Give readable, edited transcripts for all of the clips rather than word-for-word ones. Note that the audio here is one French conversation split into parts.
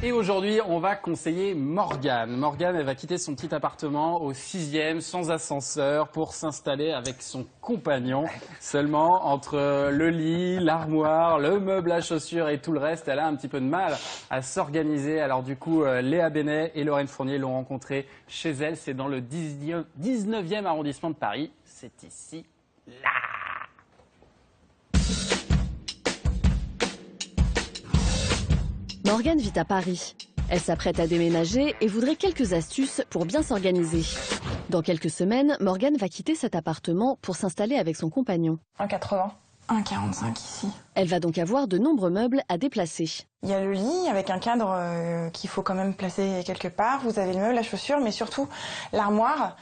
Et aujourd'hui, on va conseiller Morgane. Morgane, elle va quitter son petit appartement au 6e, sans ascenseur, pour s'installer avec son compagnon. Seulement, entre le lit, l'armoire, le meuble à chaussures et tout le reste, elle a un petit peu de mal à s'organiser. Alors du coup, Léa Benet et Lorraine Fournier l'ont rencontrée chez elle. C'est dans le 19e arrondissement de Paris. C'est ici, là. Morgane vit à Paris. Elle s'apprête à déménager et voudrait quelques astuces pour bien s'organiser. Dans quelques semaines, Morgane va quitter cet appartement pour s'installer avec son compagnon. 1,80, 1,45 ici. Elle va donc avoir de nombreux meubles à déplacer. Il y a le lit avec un cadre qu'il faut quand même placer quelque part. Vous avez le meuble à chaussures, mais surtout l'armoire.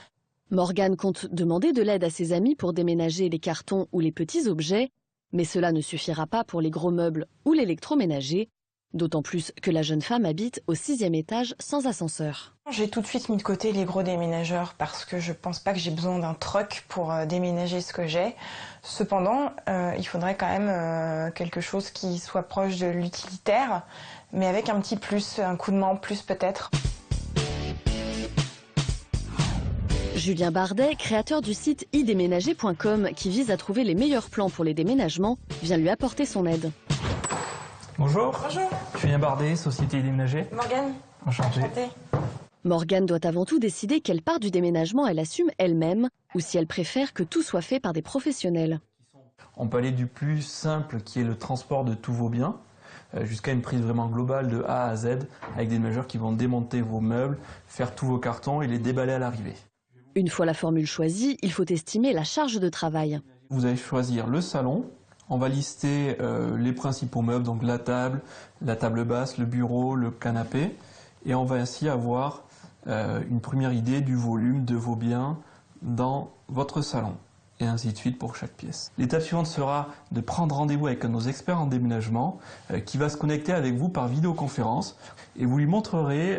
Morgane compte demander de l'aide à ses amis pour déménager les cartons ou les petits objets, mais cela ne suffira pas pour les gros meubles ou l'électroménager. D'autant plus que la jeune femme habite au 6e étage sans ascenseur. J'ai tout de suite mis de côté les gros déménageurs parce que je pense pas que j'ai besoin d'un truck pour déménager ce que j'ai. Cependant, il faudrait quand même quelque chose qui soit proche de l'utilitaire, mais avec un petit plus, un coup de main en plus peut-être. Julien Bardet, créateur du site idéménager.com qui vise à trouver les meilleurs plans pour les déménagements, vient lui apporter son aide. Bonjour. Bonjour. Julien Bardet, Société Déménager. Morgane. Enchanté. Morgane doit avant tout décider quelle part du déménagement elle assume elle-même ou si elle préfère que tout soit fait par des professionnels. On peut aller du plus simple qui est le transport de tous vos biens jusqu'à une prise vraiment globale de A à Z avec des déménageurs qui vont démonter vos meubles, faire tous vos cartons et les déballer à l'arrivée. Une fois la formule choisie, il faut estimer la charge de travail. Vous allez choisir le salon. On va lister les principaux meubles, donc la table basse, le bureau, le canapé. Et on va ainsi avoir une première idée du volume de vos biens dans votre salon. Et ainsi de suite pour chaque pièce. L'étape suivante sera de prendre rendez-vous avec un de nos experts en déménagement qui va se connecter avec vous par vidéoconférence. Et vous lui montrerez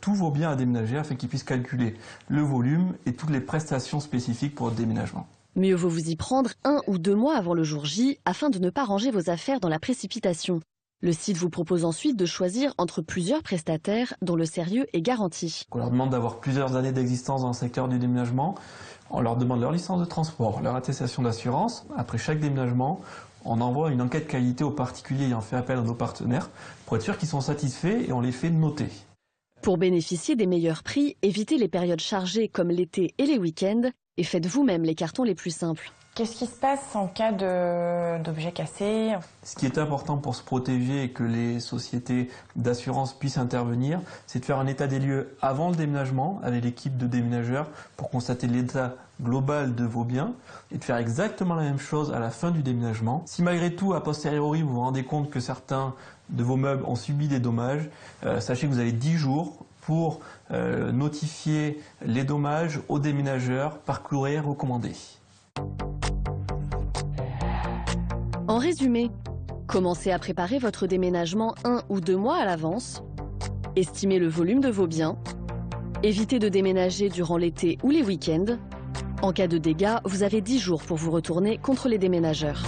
tous vos biens à déménager afin qu'il puisse calculer le volume et toutes les prestations spécifiques pour votre déménagement. Mieux vaut vous y prendre 1 ou 2 mois avant le jour J afin de ne pas ranger vos affaires dans la précipitation. Le site vous propose ensuite de choisir entre plusieurs prestataires dont le sérieux est garanti. On leur demande d'avoir plusieurs années d'existence dans le secteur du déménagement. On leur demande leur licence de transport, leur attestation d'assurance. Après chaque déménagement, on envoie une enquête qualité aux particuliers ayant fait appel à nos partenaires pour être sûr qu'ils sont satisfaits et on les fait noter. Pour bénéficier des meilleurs prix, évitez les périodes chargées comme l'été et les week-ends et faites vous-même les cartons les plus simples. Qu'est-ce qui se passe en cas d'objets cassés? Ce qui est important pour se protéger et que les sociétés d'assurance puissent intervenir, c'est de faire un état des lieux avant le déménagement avec l'équipe de déménageurs pour constater l'état global de vos biens et de faire exactement la même chose à la fin du déménagement. Si malgré tout, a posteriori, vous vous rendez compte que certains de vos meubles ont subi des dommages, sachez que vous avez 10 jours pour notifier les dommages aux déménageurs par courrier recommandé. En résumé, commencez à préparer votre déménagement 1 ou 2 mois à l'avance, estimez le volume de vos biens, évitez de déménager durant l'été ou les week-ends. En cas de dégâts, vous avez 10 jours pour vous retourner contre les déménageurs.